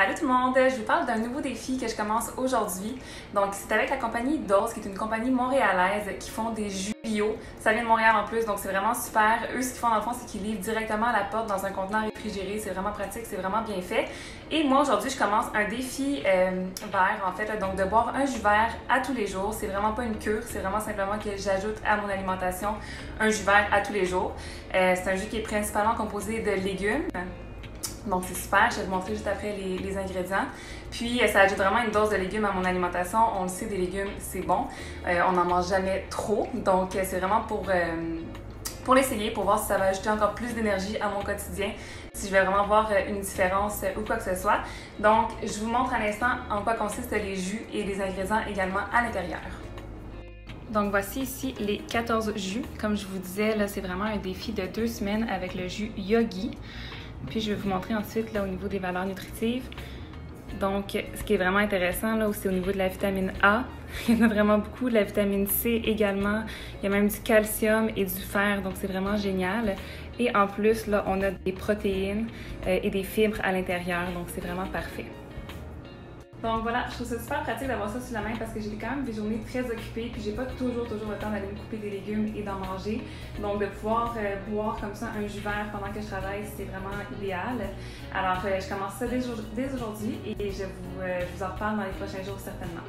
Allô tout le monde, je vous parle d'un nouveau défi que je commence aujourd'hui. Donc c'est avec la compagnie Dose, qui est une compagnie montréalaise qui font des jus bio. Ça vient de Montréal en plus, donc c'est vraiment super. Eux, ce qu'ils font dans le fond, c'est qu'ils livrent directement à la porte dans un contenant réfrigéré. C'est vraiment pratique, c'est vraiment bien fait. Et moi aujourd'hui, je commence un défi vert en fait, donc de boire un jus vert à tous les jours. C'est vraiment pas une cure, c'est vraiment simplement que j'ajoute à mon alimentation un jus vert à tous les jours. C'est un jus qui est principalement composé de légumes. Donc c'est super, je vais vous montrer juste après les ingrédients. Puis ça ajoute vraiment une dose de légumes à mon alimentation. On le sait, des légumes, c'est bon. On n'en mange jamais trop. Donc c'est vraiment pour l'essayer, pour voir si ça va ajouter encore plus d'énergie à mon quotidien, si je vais vraiment voir une différence ou quoi que ce soit. Donc je vous montre à l'instant en quoi consistent les jus et les ingrédients également à l'intérieur. Donc voici ici les 14 jus. Comme je vous disais, là c'est vraiment un défi de 2 semaines avec le jus Yogi. Puis je vais vous montrer ensuite là, au niveau des valeurs nutritives. Donc, ce qui est vraiment intéressant, là, c'est au niveau de la vitamine A. Il y en a vraiment beaucoup, de la vitamine C également. Il y a même du calcium et du fer, donc c'est vraiment génial. Et en plus, là, on a des protéines et des fibres à l'intérieur, donc c'est vraiment parfait. Donc voilà, je trouve ça super pratique d'avoir ça sous la main parce que j'ai quand même des journées très occupées puis j'ai pas toujours le temps d'aller me couper des légumes et d'en manger. Donc de pouvoir boire comme ça un jus vert pendant que je travaille, c'est vraiment idéal. Alors je commence ça dès aujourd'hui et je vous en reparle dans les prochains jours certainement.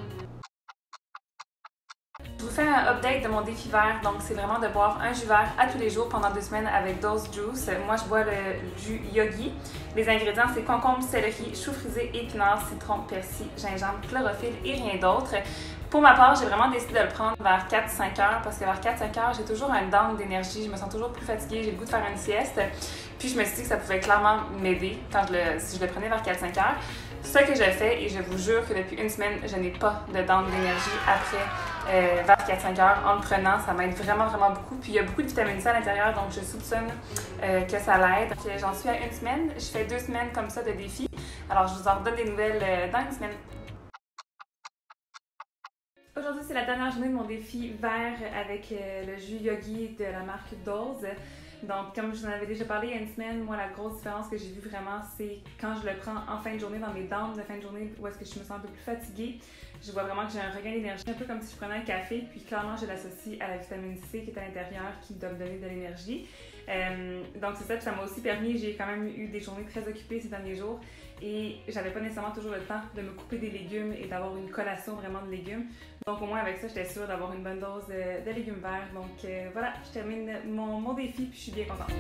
Je vous fais un update de mon défi vert, donc c'est vraiment de boire un jus vert à tous les jours pendant 2 semaines avec Dose Juice. Moi je bois le jus Yogi. Les ingrédients c'est concombre, céleri, chou frisé, épinards, citron, persil, gingembre, chlorophylle et rien d'autre. Pour ma part, j'ai vraiment décidé de le prendre vers 4-5 heures parce que vers 4-5 heures, j'ai toujours un down d'énergie, je me sens toujours plus fatiguée, j'ai le goût de faire une sieste. Puis je me suis dit que ça pouvait clairement m'aider si je le prenais vers 4-5 heures. Ce que je fais, et je vous jure que depuis une semaine, je n'ai pas de down d'énergie après vers 4-5 heures en le prenant. Ça m'aide vraiment beaucoup. Puis il y a beaucoup de vitamine C à l'intérieur, donc je soupçonne que ça l'aide. J'en suis à une semaine. Je fais 2 semaines comme ça de défi. Alors je vous en redonne des nouvelles dans une semaine. Aujourd'hui, c'est la dernière journée de mon défi vert avec le jus Yogi de la marque Dose. Donc, comme je vous en avais déjà parlé il y a une semaine, moi, la grosse différence que j'ai vue vraiment, c'est quand je le prends en fin de journée, dans mes downs de fin de journée, où est-ce que je me sens un peu plus fatiguée. Je vois vraiment que j'ai un regain d'énergie, un peu comme si je prenais un café, puis clairement, je l'associe à la vitamine C qui est à l'intérieur, qui doit me donner de l'énergie. Donc, c'est ça, puis ça m'a aussi permis, j'ai quand même eu des journées très occupées ces derniers jours, et j'avais pas nécessairement toujours le temps de me couper des légumes et d'avoir une collation vraiment de légumes. Donc au moins avec ça, j'étais sûre d'avoir une bonne dose de légumes verts. Donc voilà, je termine mon défi puis je suis bien contente.